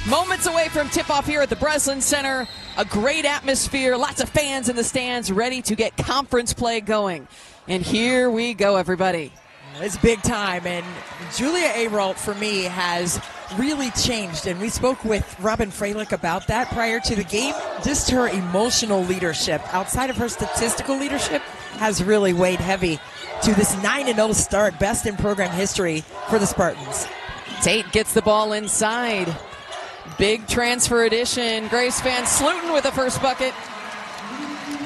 Moments away from tip-off here at the Breslin Center. A great atmosphere, lots of fans in the stands ready to get conference play going. And here we go, everybody. It's big time, and Julia Ayrault, for me, has really changed, and we spoke with Robin Freilich about that prior to the game. Just her emotional leadership, outside of her statistical leadership, has really weighed heavy to this 9-0 start, best in program history for the Spartans. Tate gets the ball inside. Big transfer addition. Grace VanSlooten with the first bucket.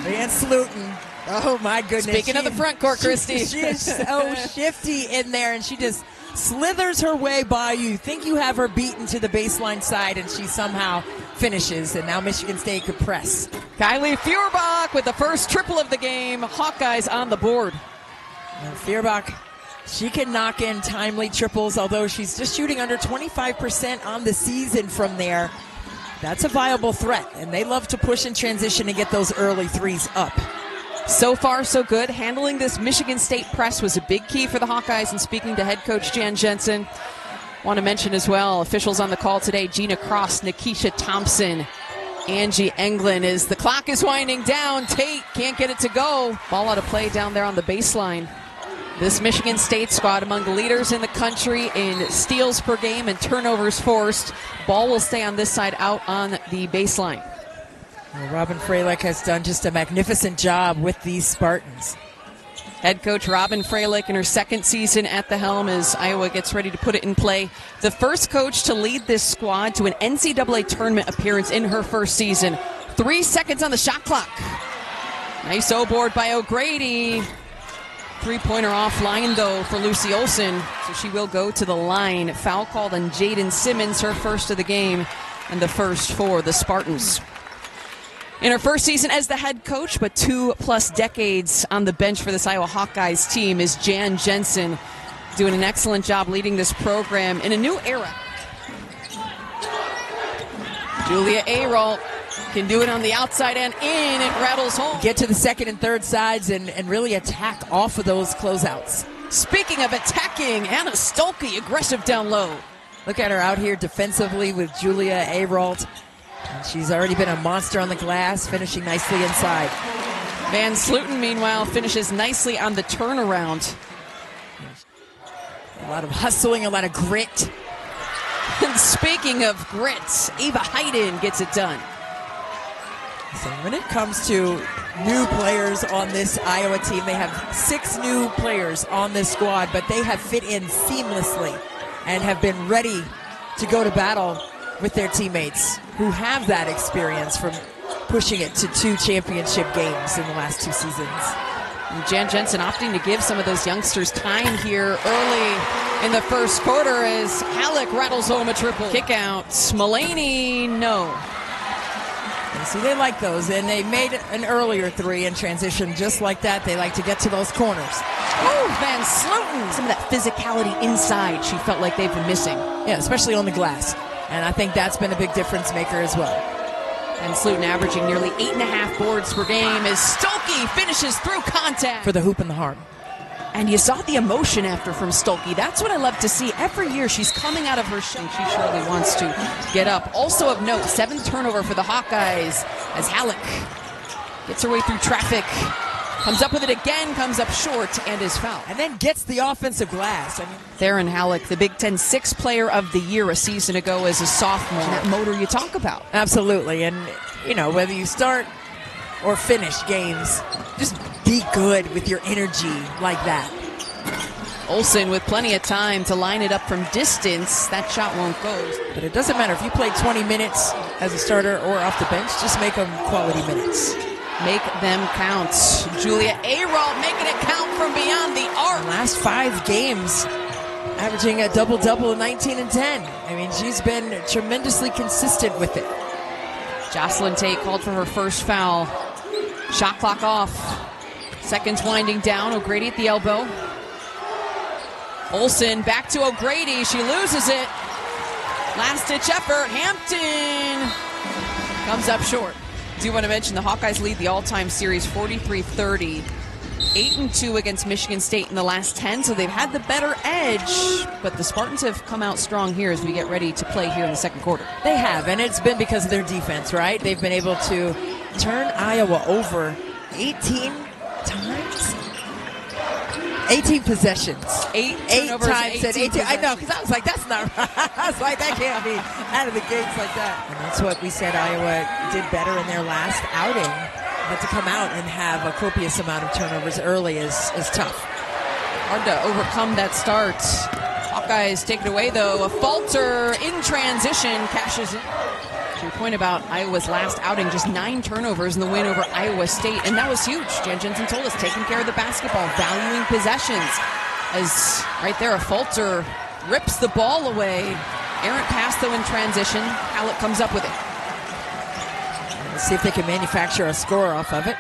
VanSlooten. Oh, my goodness. Speaking of the front court, Christy. She is so shifty in there, and she just slithers her way by you. Think you have her beaten to the baseline side, and she somehow finishes, and now Michigan State could press. Kylie Feuerbach with the first triple of the game. Hawkeyes on the board. And Feuerbach, she can knock in timely triples, although she's just shooting under 25% on the season from there. That's a viable threat, and they love to push in transition and get those early threes up. So far, so good. Handling this Michigan State press was a big key for the Hawkeyes, and speaking to head coach Jan Jensen, want to mention as well, officials on the call today, Gina Cross, Nikisha Thompson, Angie Englund, as the clock is winding down. Tate can't get it to go. Ball out of play down there on the baseline. This Michigan State squad among the leaders in the country in steals per game and turnovers forced. Ball will stay on this side out on the baseline. Well, Robin Freilich has done just a magnificent job with these Spartans. Head coach Robin Freilich in her second season at the helm as Iowa gets ready to put it in play. The first coach to lead this squad to an NCAA tournament appearance in her first season. 3 seconds on the shot clock. Nice O-board by O'Grady. Three-pointer offline, though, for Lucy Olsen. So she will go to the line. Foul called on Jaden Simmons, her first of the game, and the first for the Spartans. In her first season as the head coach, but 2+ decades on the bench for this Iowa Hawkeyes team, is Jan Jensen, doing an excellent job leading this program in a new era. Julia Ayrault can do it on the outside and in. It rattles home. Get to the second and third sides and really attack off of those closeouts. Speaking of attacking, Anna Stolke, aggressive down low. Look at her out here defensively with Julia Ayrault. And she's already been a monster on the glass, finishing nicely inside. VanSlooten, meanwhile, finishes nicely on the turnaround. A lot of hustling, a lot of grit. And speaking of grit, Ava Hayden gets it done. So when it comes to new players on this Iowa team, they have 6 new players on this squad, but they have fit in seamlessly and have been ready to go to battle with their teammates who have that experience from pushing it to 2 championship games in the last 2 seasons. And Jan Jensen opting to give some of those youngsters time here early in the first quarter as Hallock rattles home a triple. Kick out. Mullaney, no. And see, they like those, and they made an earlier 3 in transition just like that. They like to get to those corners. Oh, VanSlooten. Some of that physicality inside she felt like they've been missing. Yeah, especially on the glass. And I think that's been a big difference maker as well. VanSlooten averaging nearly 8.5 boards per game as Stolke finishes through contact. For the hoop and the harm. And you saw the emotion after from Stolke. That's what I love to see. Every year she's coming out of her shell. She surely wants to get up. Also of note, 7th turnover for the Hawkeyes as Hallock gets her way through traffic. Comes up with it again, comes up short, and is fouled. And then gets the offensive glass. Theryn Hallock, the Big Ten 6th Player of the Year a season ago as a sophomore. That motor you talk about. Absolutely. And, you know, whether you start or finish games, just be good with your energy like that. Olsen with plenty of time to line it up from distance. That shot won't go. But it doesn't matter if you play 20 minutes as a starter or off the bench, just make them quality minutes. Make them count. Julia Ayrault making it count from beyond the arc. Last 5 games, averaging a double-double, 19 and 10. I mean, she's been tremendously consistent with it. Jocelyn Tate called for her first foul. Shot clock off. Seconds winding down. O'Grady at the elbow. Olsen back to O'Grady. She loses it. Last-ditch effort. Hampton comes up short. Do want to mention the Hawkeyes lead the all-time series 43-30. 8-2 against Michigan State in the last 10, so they've had the better edge, but the Spartans have come out strong here as we get ready to play here in the second quarter. They have, and it's been because of their defense, right? They've been able to turn Iowa over 18 times? 18 possessions. Eight times at 18. I know, because I was like, that's not right. I was like, that can't be out of the gates like that. And that's what we said Iowa did better in their last outing. But to come out and have a copious amount of turnovers early is tough. Hard to overcome that start. Hawkeyes take it away, though. A falter in transition cashes in. To your point about Iowa's last outing, just 9 turnovers in the win over Iowa State, and that was huge. Jan Jensen told us, taking care of the basketball, valuing possessions. As right there, a falter rips the ball away. Errant pass, though, in transition. Hallock comes up with it. Let's see if they can manufacture a score off of it.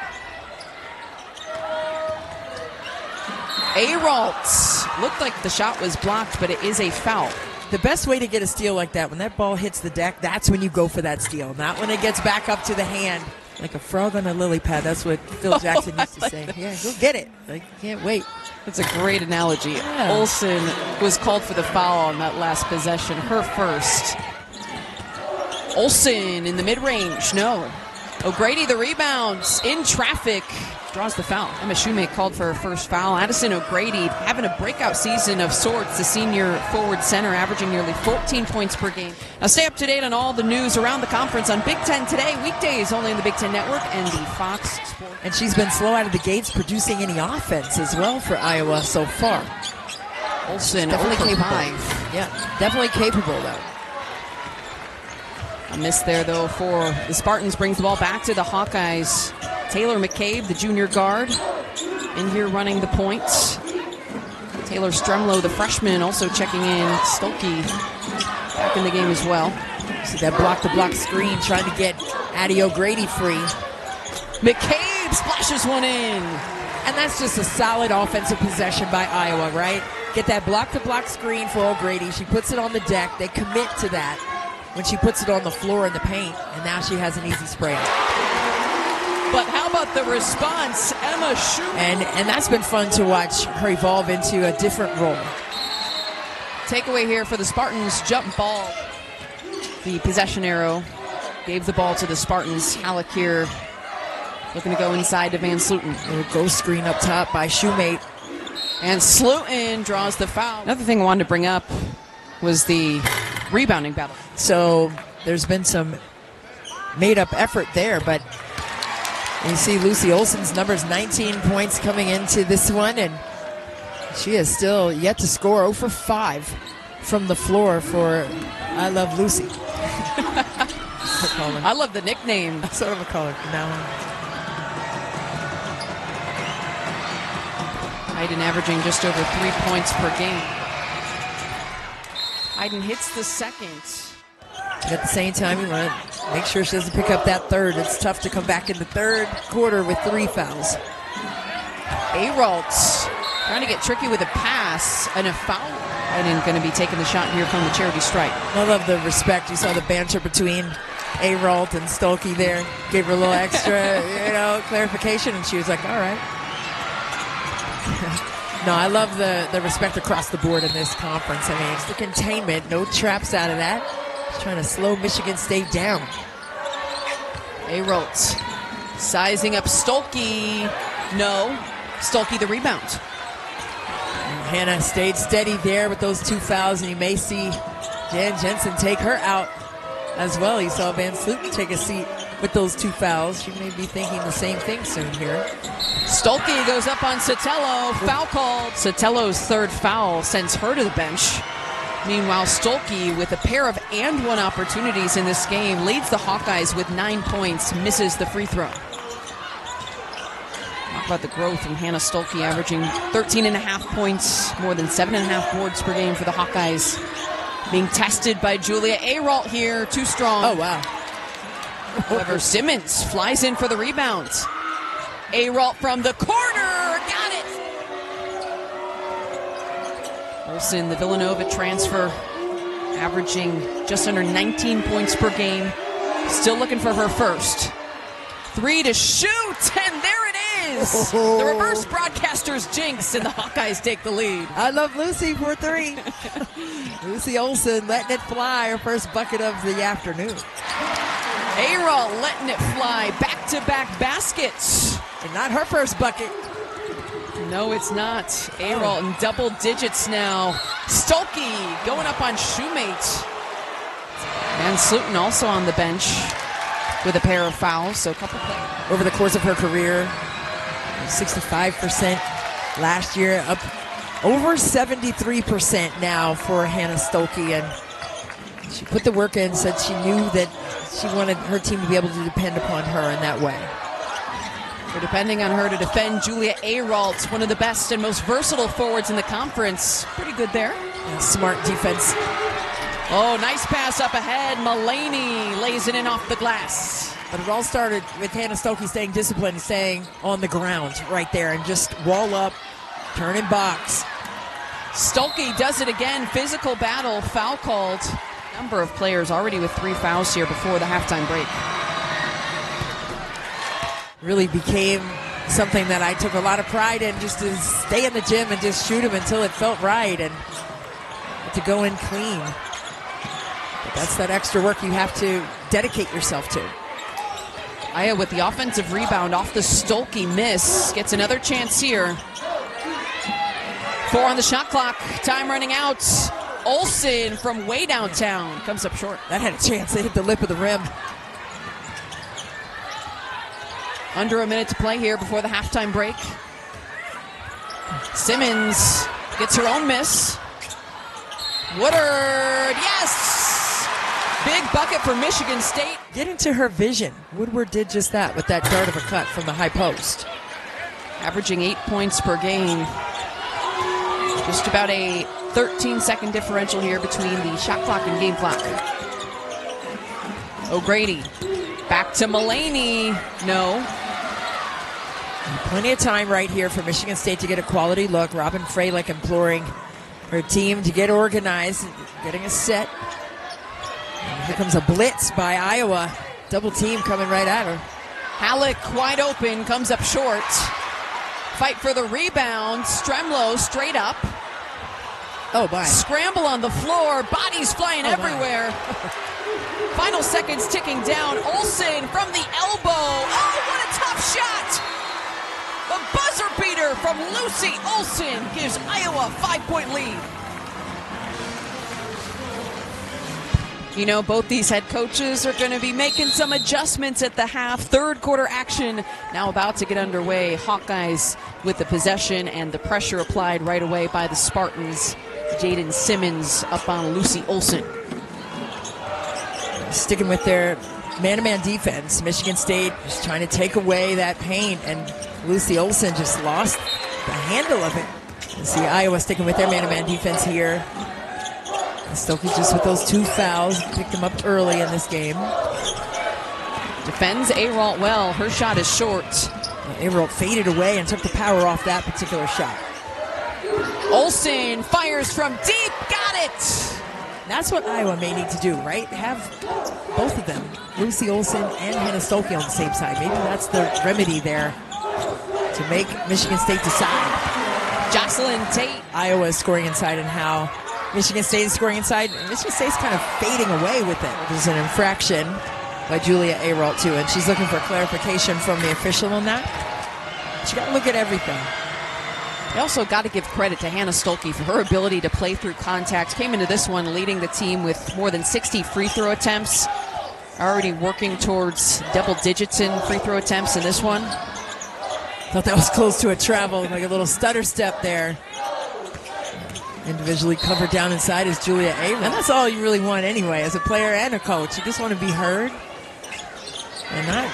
Ayrault. Looked like the shot was blocked, but it is a foul. The best way to get a steal like that, when that ball hits the deck, that's when you go for that steal, not when it gets back up to the hand. Like a frog on a lily pad. That's what Phil Jackson used to say. Yeah, go get it. Like, can't wait. That's a great analogy. Yeah. Olsen was called for the foul on that last possession, her first. Olsen in the mid-range, no. O'Grady the rebounds in traffic, draws the foul. Emma Shoemake called for her first foul. Addison O'Grady having a breakout season of sorts, the senior forward center, averaging nearly 14 points per game. Now stay up to date on all the news around the conference on Big Ten Today, weekdays only on the Big Ten Network and the Fox Sports. And she's been slow out of the gates producing any offense as well for Iowa so far. Olsen definitely capable. 5. Yeah, definitely capable though. A miss there, though, for the Spartans. Brings the ball back to the Hawkeyes. Taylor McCabe, the junior guard, in here running the points. Taylor Stremlow, the freshman, also checking in. Stolke back in the game as well. See that block-to-block screen trying to get Addie O'Grady free. McCabe splashes one in. And that's just a solid offensive possession by Iowa, right? Get that block-to-block screen for O'Grady. She puts it on the deck. They commit to that when she puts it on the floor in the paint, and now she has an easy spray. But how about the response, Emma Shoemake? And that's been fun to watch her evolve into a different role. Takeaway here for the Spartans, jump ball. The possession arrow gave the ball to the Spartans. Hallock here looking to go inside to VanSlooten. A ghost screen up top by Shoemake. And Slooten draws the foul. Another thing I wanted to bring up was the rebounding battle. So there's been some made-up effort there, but you see Lucy Olsen's numbers, 19 points coming into this one, and she is still yet to score 0 for 5 from the floor for I Love Lucy. I love the nickname. That's sort of a color from now on. Hayden averaging just over 3 points per game. Hayden hits the second. And at the same time, you want to make sure she doesn't pick up that third. It's tough to come back in the third quarter with 3 fouls. Ayrault trying to get tricky with a pass and a foul. Hayden going to be taking the shot here from the charity stripe. I love the respect. You saw the banter between Ayrault and Stolke there. Gave her a little extra, clarification, and she was like, all right. No, I love the respect across the board in this conference. I mean, it's the containment. No traps out of that. Just trying to slow Michigan State down. Ayrault sizing up Stolke. No. Stolke the rebound. And Hannah stayed steady there with those 2 fouls, and you may see Jan Jensen take her out as well. You saw VanSlooten take a seat with those 2 fouls. She may be thinking the same thing soon here. Stolke goes up on Sotelo. Foul called. Sotelo's 3rd foul sends her to the bench. Meanwhile, Stolke, with a pair of and one opportunities in this game, leads the Hawkeyes with 9 points, misses the free throw. Talk about the growth from Hannah Stolke, averaging 13.5 points, more than 7.5 boards per game for the Hawkeyes. Being tested by Julia Ayrault here, too strong. Oh, wow. However, Simmons flies in for the rebound. Ayrault from the corner, got it! Olsen, the Villanova transfer, averaging just under 19 points per game. Still looking for her first. 3 to shoot, and there it is the reverse broadcaster's jinx, and the Hawkeyes take the lead. I love Lucy for 3. Lucy Olsen letting it fly, her first bucket of the afternoon. Ayrault letting it fly, back-to-back baskets. And not her first bucket. No, it's not. Ayrault in double digits now. Stolke going up on shoemate. VanSlooten also on the bench with a pair of fouls, so a couple plays. Over the course of her career, 65% last year, up over 73% now for Hannah Stolke. And she put the work in, said she knew that she wanted her team to be able to depend upon her in that way. They're depending on her to defend Julia Ayrault, one of the best and most versatile forwards in the conference. Pretty good there. And smart defense. Oh, nice pass up ahead. Mullaney lays it in off the glass. But it all started with Hannah Stolke staying disciplined and staying on the ground right there and just wall up, turn and box. Stolke does it again. Physical battle, foul called. Number of players already with 3 fouls here before the halftime break. Really became something that I took a lot of pride in, just to stay in the gym and just shoot them until it felt right and to go in clean. But that's that extra work you have to dedicate yourself to. Iowa with the offensive rebound off the Stolke miss. Gets another chance here. 4 on the shot clock. Time running out. Olsen from way downtown comes up short. That had a chance. They hit the lip of the rim. Under a minute to play here before the halftime break. Simmons gets her own miss. Woodard, yes! Big bucket for Michigan State. Get into her vision. Woodward did just that with that dart of a cut from the high post. Averaging 8 points per game. Just about a 13-second differential here between the shot clock and game clock. O'Grady back to Mullaney. No. Plenty of time right here for Michigan State to get a quality look. Robin Freilich imploring her team to get organized, getting a set. And here comes a blitz by Iowa. Double team coming right at her. Hallock wide open, comes up short. Fight for the rebound. Stremlow straight up. Oh, my. Scramble on the floor. Bodies flying everywhere. Final seconds ticking down. Olsen from the elbow. Oh, what a tough shot. The buzzer beater from Lucy Olsen gives Iowa a 5-point lead. You know, both these head coaches are going to be making some adjustments at the half. Third quarter action now about to get underway. Hawkeyes with the possession and the pressure applied right away by the Spartans. Jaden Simmons up on Lucy Olsen. Sticking with their man-to-man defense. Michigan State just trying to take away that paint, and Lucy Olsen just lost the handle of it. You see Iowa sticking with their man-to-man defense here. Stolke just with those 2 fouls, picked them up early in this game. Defends Ayrault well. Her shot is short. Ayrault faded away and took the power off that particular shot. Olsen fires from deep. Got it. That's what Iowa may need to do, right? Have both of them, Lucy Olsen and Hannah Stolke, on the same side. Maybe that's the remedy there to make Michigan State decide. Jocelyn Tate. Iowa is scoring inside, and how Michigan State is scoring inside. Michigan State's kind of fading away with it. There's an infraction by Julia Ayrault, too, and she's looking for clarification from the official on that. She got to look at everything. You also got to give credit to Hannah Stolke for her ability to play through contact. Came into this one leading the team with more than 60 free throw attempts. Already working towards double digits in free throw attempts in this one. Thought that was close to a travel, like a little stutter step there. Individually covered down inside is Julia Ayrault. And that's all you really want anyway as a player and a coach. You just want to be heard. And not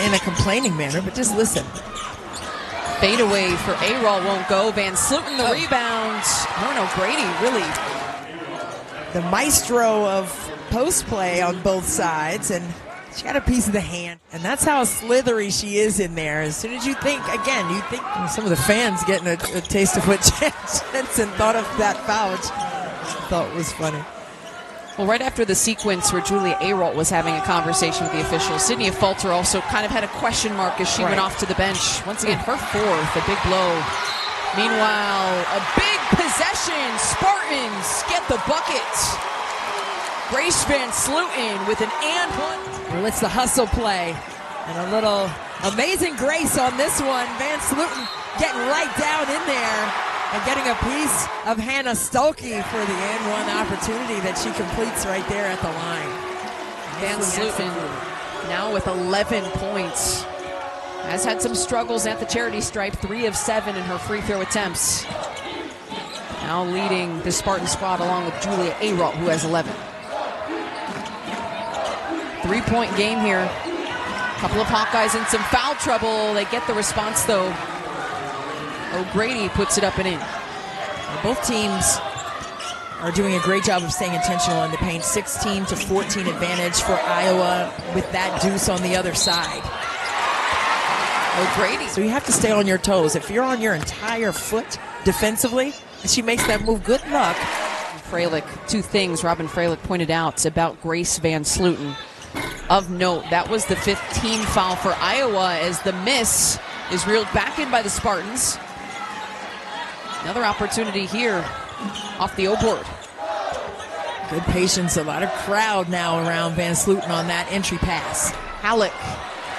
in a complaining manner, but just listen. Fade away for Ayrault won't go. VanSlooten the rebound. O'Grady really the maestro of post play on both sides, and she got a piece of the hand. And that's how slithery she is in there. As soon as you think, again, you think some of the fans getting a taste of what Jensen thought of that foul, which I thought was funny. Well, right after the sequence where Julia Ayrault was having a conversation with the officials, Sydney Falter also kind of had a question mark as she went off to the bench. Once again, her fourth, a big blow. Meanwhile, a big possession. Spartans get the bucket. Grace VanSlooten with an and one. Well, it's the hustle play. And a little amazing grace on this one. VanSlooten getting right down in there and getting a piece of Hannah Stolke for the and one opportunity that she completes right there at the line. VanSlooten now with 11 points. Has had some struggles at the charity stripe, 3 of 7 in her free throw attempts. Now leading the Spartan squad along with Julia Ayrault, who has 11. 3-point game here. Couple of Hawkeyes in some foul trouble. They get the response though. O'Grady puts it up and in. Both teams are doing a great job of staying intentional in the paint. 16-14 advantage for Iowa with that deuce on the other side. O'Grady. So you have to stay on your toes. If you're on your entire foot defensively and she makes that move, good luck. Fralick, 2 things Robin Fralick pointed out about Grace VanSlooten. Of note, that was the 5th team foul for Iowa as the miss is reeled back in by the Spartans. Another opportunity here off the O-board. Good patience, a lot of crowd now around VanSlooten on that entry pass. Hallock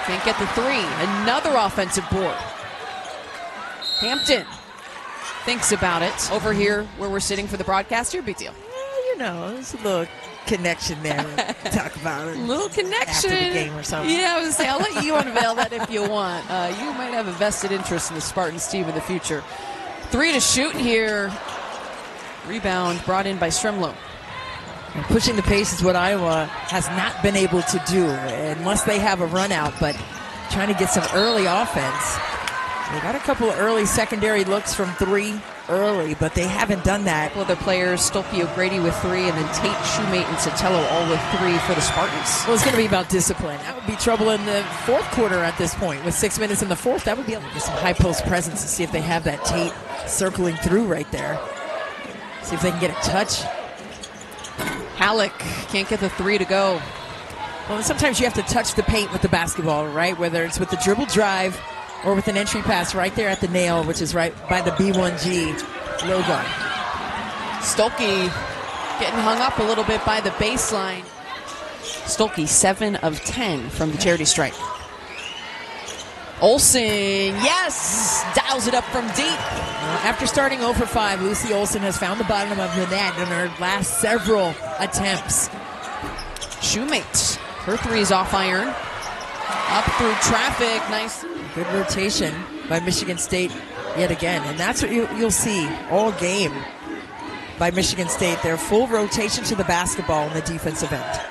can't get the 3. Another offensive board. Hampton thinks about it. Over here where we're sitting for the broadcast here, big deal. You know, there's a little connection there. Talk about it. Little connection. After the game or something. Yeah, I was going to say, I'll let you unveil that if you want. You might have a vested interest in the Spartans team in the future. 3 to shoot here. Rebound brought in by Stremlow. And pushing the pace is what Iowa has not been able to do unless they have a run out, but trying to get some early offense. They got a couple of early secondary looks from 3 early, but they haven't done that. A couple other players, Stolke O'Grady with 3, and then Tate, Shoemate, and Sotelo all with 3 for the Spartans. Well, it's going to be about discipline. That would be trouble in the 4th quarter at this point. With 6 minutes in the 4th, that would be some high post presence to see if they have that Tate circling through right there. See if they can get a touch. Hallock can't get the 3 to go. Well, sometimes you have to touch the paint with the basketball, right? Whether it's with the dribble drive or with an entry pass right there at the nail, which is right by the B1G logo. Stolke getting hung up a little bit by the baseline. Stolke 7 of 10 from the charity stripe. Olsen, yes! Dials it up from deep. After starting 0 for 5, Lucy Olsen has found the bottom of the net in her last several attempts. Shoemate, her 3 is off iron. Up through traffic, nice. Good rotation by Michigan State yet again. And that's what you'll see all game by Michigan State. Their full rotation to the basketball in the defensive end.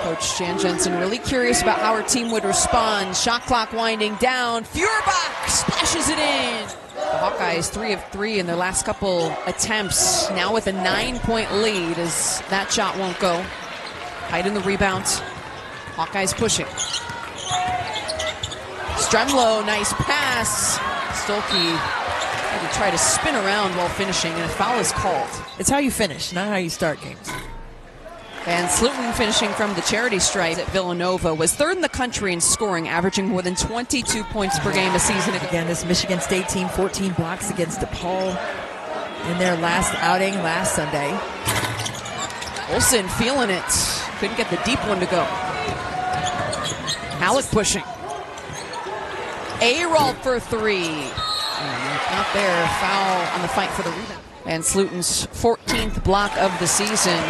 Coach Jan Jensen really curious about how her team would respond. Shot clock winding down. Feuerbach splashes it in. The Hawkeyes 3 of 3 in their last couple attempts. Now with a 9-point lead as that shot won't go. Hiding the rebounds. Hawkeyes pushing. Stremlow, nice pass. Stolke had to try to spin around while finishing, and a foul is called. It's how you finish, not how you start games. VanSlooten finishing from the charity stripe at Villanova was 3rd in the country in scoring, averaging more than 22 points per game a season ago. Again, this Michigan State team, 14 blocks against DePaul in their last outing last Sunday. Olsen feeling it. Couldn't get the deep one to go. Hallock pushing. Ayrault for 3. Not there. Foul on the fight for the rebound. VanSlooten's 14th block of the season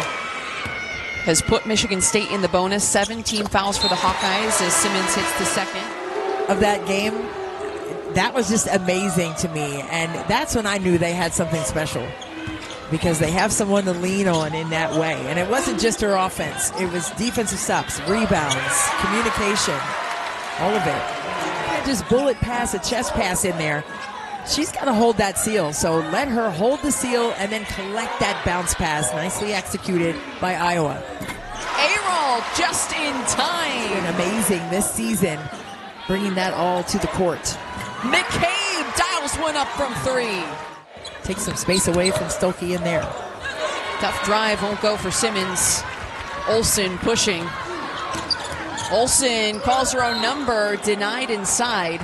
has put Michigan State in the bonus. 17 fouls for the Hawkeyes as Simmons hits the 2nd. Of that game, that was just amazing to me. And that's when I knew they had something special, because they have someone to lean on in that way. And it wasn't just her offense. It was defensive stops, rebounds, communication, all of it. You can't just bullet pass, a chest pass in there. She's got to hold that seal. So let her hold the seal and then collect that bounce pass. Nicely executed by Iowa. Ayrault just in time. It's been amazing this season, bringing that all to the court. McCabe dials one up from 3. Take some space away from Stolke in there. Tough drive, won't go for Simmons. Olsen pushing. Olsen calls her own number, denied inside.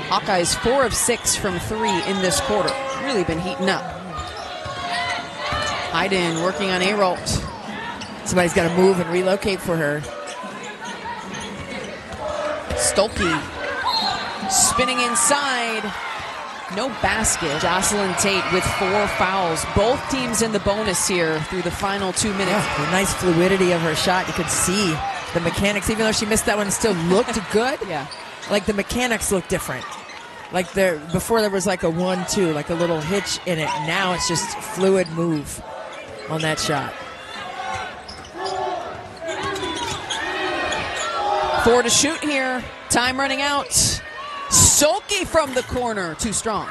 Hawkeyes 4 of 6 from 3 in this quarter. Really been heating up. Hayden working on Ayrault. Somebody's got to move and relocate for her. Stolke spinning inside. No basket. Jocelyn Tate with 4 fouls. Both teams in the bonus here through the final 2 minutes. Yeah, the nice fluidity of her shot. You could see the mechanics, even though she missed that one, still looked good. Yeah. Like the mechanics look different. Like before there was like a 1-2, like a little hitch in it. Now it's just fluid move on that shot. 4 to shoot here. Time running out. Stolke from the corner, too strong.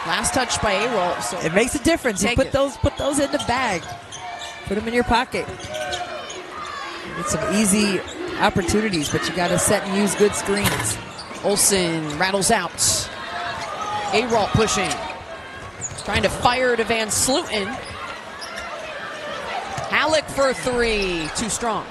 Last touch by Ayrault. So it makes a difference. You put those in the bag. Put them in your pocket. Get some easy opportunities, but you got to set and use good screens. Olsen rattles out. Ayrault pushing. Trying to fire to VanSlooten. Hallock for 3. Too strong.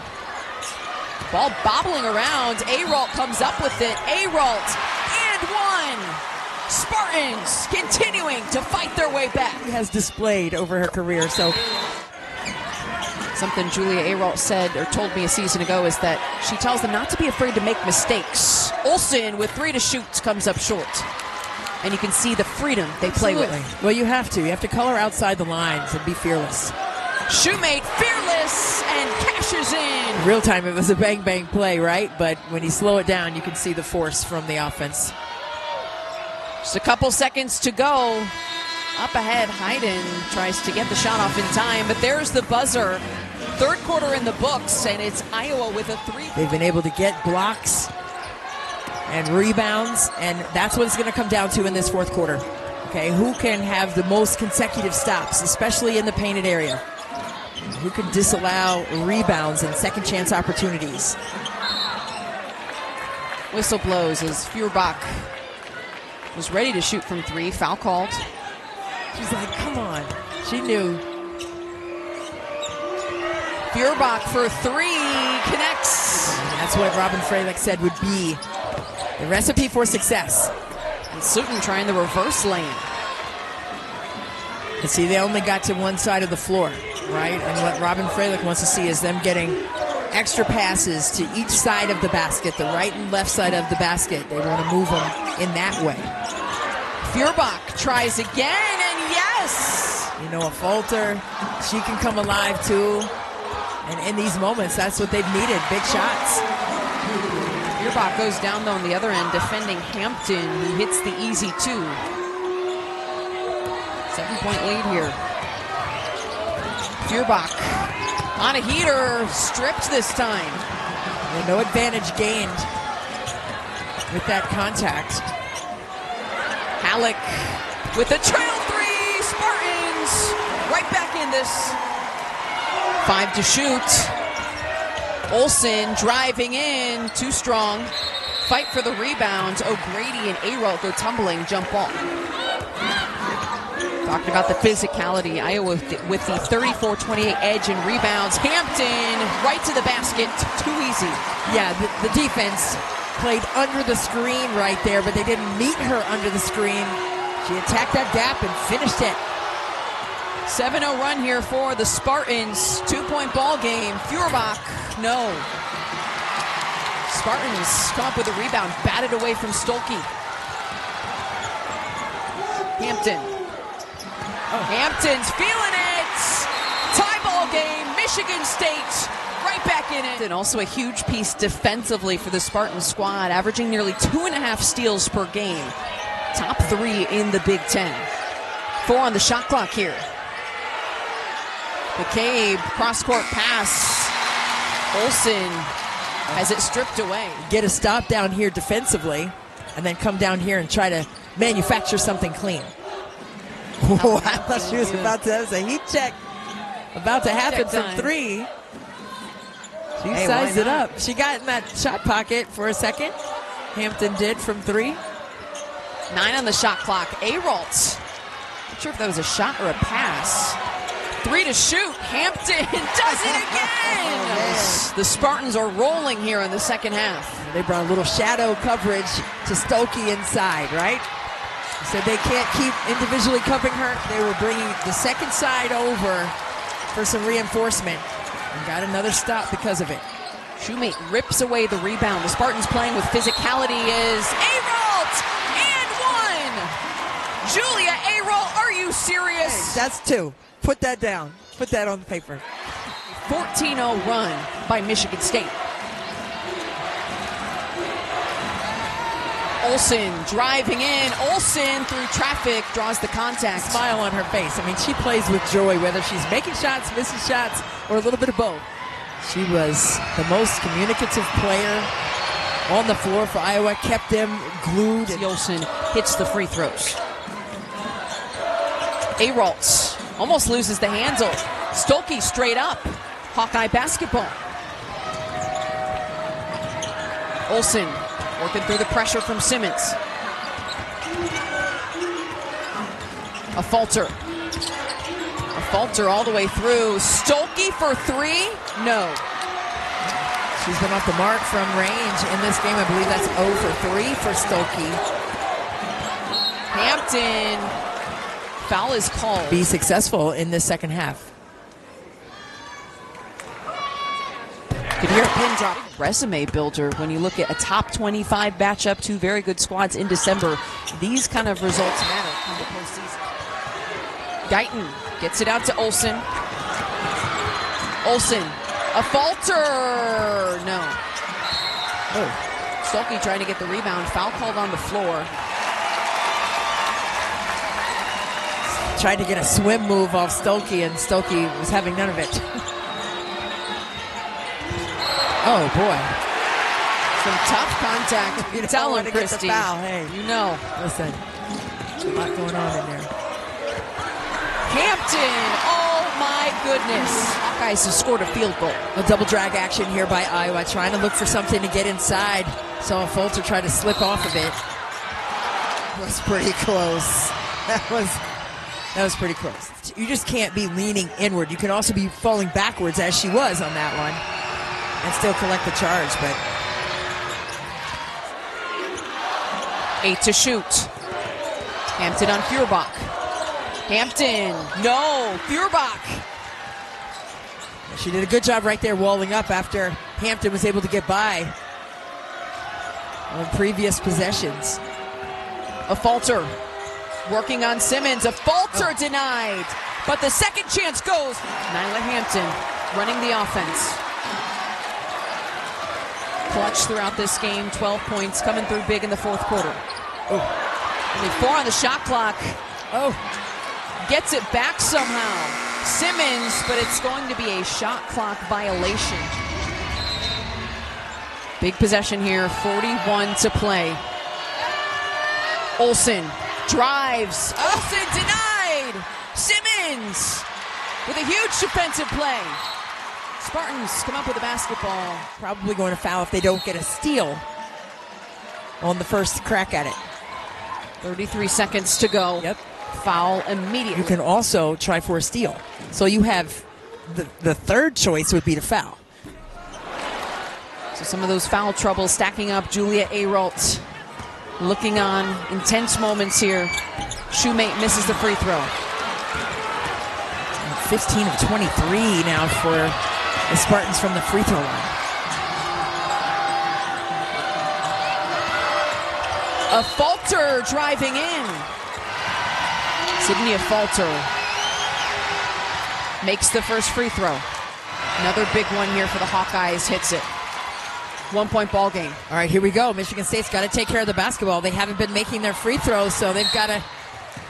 Ball bobbling around. Ayrault comes up with it. Ayrault and 1. Spartans continuing to fight their way back. Has displayed over her career. So something Julia Ayrault said or told me a season ago is that she tells them not to be afraid to make mistakes. Olsen with 3 to shoot comes up short. And you can see the freedom they play with. Well, you have to. You have to color outside the lines and be fearless. Shoemate fearless and cashes in. Real time, it was a bang-bang play, right? But when you slow it down, you can see the force from the offense. Just a couple seconds to go. Up ahead, Hayden tries to get the shot off in time, but there's the buzzer. 3rd quarter in the books, and it's Iowa with a 3. They've been able to get blocks and rebounds, and that's what it's going to come down to in this 4th quarter. Okay, who can have the most consecutive stops, especially in the painted area? Who can disallow rebounds and second chance opportunities? Whistle blows as Feuerbach was ready to shoot from 3. Foul called. She's like, come on. She knew. Feuerbach for 3. Connects. And that's what Robin Freilich said would be the recipe for success. And Slooten trying the reverse lane. And see, they only got to one side of the floor, right? And what Robin Freilich wants to see is them getting extra passes to each side of the basket, the right and left side of the basket. They want to move them in that way. Feuerbach tries again, and yes! You know, a falter, she can come alive too. And in these moments, that's what they've needed, big shots. Feuerbach goes down, though, on the other end, defending Hampton, who hits the easy 2. 7-point lead here. Feuerbach on a heater, stripped this time. Well, no advantage gained with that contact. Hallock with a trail 3. Spartans right back in this. 5 to shoot. Olsen driving in, too strong. Fight for the rebound. O'Grady and Ayrault go tumbling, jump ball. Talking about the physicality, Iowa with the 34-28 edge in rebounds. Hampton right to the basket, too easy. Yeah, the defense played under the screen right there, but they didn't meet her under the screen. She attacked that gap and finished it. 7-0 run here for the Spartans. 2-point ball game. Feuerbach, no. Spartans come up with a rebound, batted away from Stolke. Hampton. Hampton's feeling it. Tie ball game. Michigan State right back in it. And also a huge piece defensively for the Spartan squad, averaging nearly 2.5 steals per game. Top 3 in the Big Ten. 4 on the shot clock here. McCabe, cross-court pass. Olsen has it stripped away. Get a stop down here defensively, and then come down here and try to manufacture something clean. Oh, I thought she was about to have a heat check. About to happen from 3. She sized it up. She got in that shot pocket for a second. Hampton did from 3. 9 on the shot clock. Ayrault Not sure if that was a shot or a pass. 3 to shoot. Hampton does it again. The Spartans are rolling here in the second half. They brought a little shadow coverage to Stokey inside, right? Said they can't keep individually covering her. They were bringing the second side over for some reinforcement and got another stop because of it. Shoemate rips away the rebound. The Spartans playing with physicality is Ayrault and one. Julia Ayrault, are you serious? Hey, that's 2. Put that down. Put that on the paper. 14-0 run by Michigan State. Olsen driving in. Olsen through traffic draws the contact. Smile on her face. I mean, she plays with joy, whether she's making shots, missing shots, or a little bit of both. She was the most communicative player on the floor for Iowa, kept them glued. Lucy Olsen hits the free throws. Ayrault almost loses the handle. Stokey straight up. Hawkeye basketball. Olsen working through the pressure from Simmons. A falter. A falter all the way through. Stokey for 3? No. She's been off the mark from range in this game. I believe that's 0 for 3 for Stokey. Hampton. Foul is called. Be successful in this second half. Could hear a pin drop. Resume builder when you look at a top 25 matchup, 2 very good squads in December. These kind of results matter in the postseason. Guyton gets it out to Olsen. Olsen, a falter. No. Oh. Stokey trying to get the rebound. Foul called on the floor. Tried to get a swim move off Stokey, and Stokey was having none of it. Oh, boy. Some tough contact. You know, Tell him, to get the Christy. foul. Hey, you know. Listen, there's a lot going on in there. Hampton, oh my goodness. Hawkeyes has scored a field goal. A double drag action here by Iowa, trying to look for something to get inside. Saw Fulter try to slip off of it. Was pretty close. That was pretty close. You just can't be leaning inward. You can also be falling backwards, as she was on that one, and still collect the charge. But 8 to shoot. Hampton on Feuerbach. Hampton, no, Feuerbach. She did a good job right there walling up after Hampton was able to get by on previous possessions. A falter. Working on Simmons. A falter denied. But the second chance goes. Nyla Hampton running the offense. Clutch throughout this game. 12 points coming through big in the fourth quarter. Only 4 on the shot clock. Gets it back somehow. Simmons, but it's going to be a shot clock violation. Big possession here. 41 to play. Olsen drives. Olsen denied. Simmons with a huge defensive play. Spartans come up with a basketball. Probably going to foul if they don't get a steal on the first crack at it. 33 seconds to go. Yep. Foul immediately. You can also try for a steal. So you have the third choice would be to foul. So some of those foul troubles stacking up. Julia Ayrault looking on. Intense moments here. Shoemate misses the free throw. 15 of 23 now for the Spartans from the free throw line. A falter driving in. Sydney Falter makes the first free throw. Another big one here for the Hawkeyes. Hits it. 1 point ball game. All right, here we go. Michigan State's got to take care of the basketball. They haven't been making their free throws, so they've got to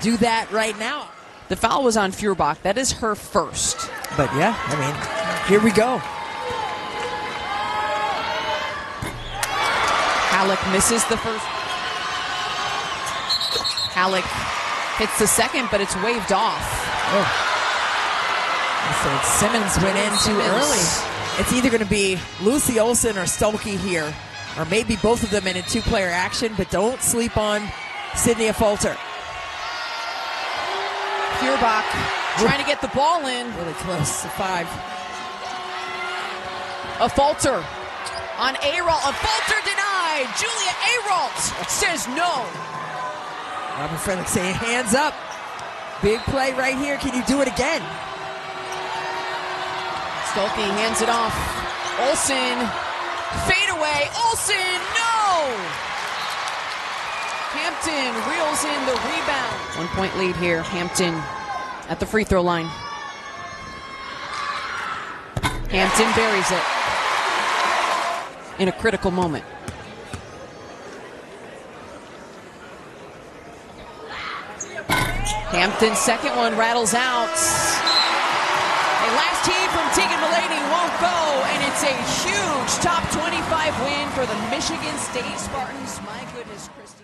do that right now. The foul was on Feuerbach. That is her first. But yeah, I mean, here we go. Hallock misses the first. Hallock hits the second, but it's waved off. So Simmons went in too early. It's either going to be Lucy Olsen or Stokey here, or maybe both of them in a two-player action, but don't sleep on Sydney Falter. Feuerbach trying to get the ball in. Really close to 5. A falter on Ayrault. A falter denied. Julia Ayrault says no. Robin Frelick saying hands up. Big play right here. Can you do it again? Stolke hands it off. Olsen, fade away. Olsen, no! Hampton reels in the rebound. 1 point lead here. Hampton at the free throw line. Hampton buries it in a critical moment. Hampton's second one rattles out. A last heave from Tegan Mulaney won't go, and it's a huge top 25 win for the Michigan State Spartans. My goodness, Christy.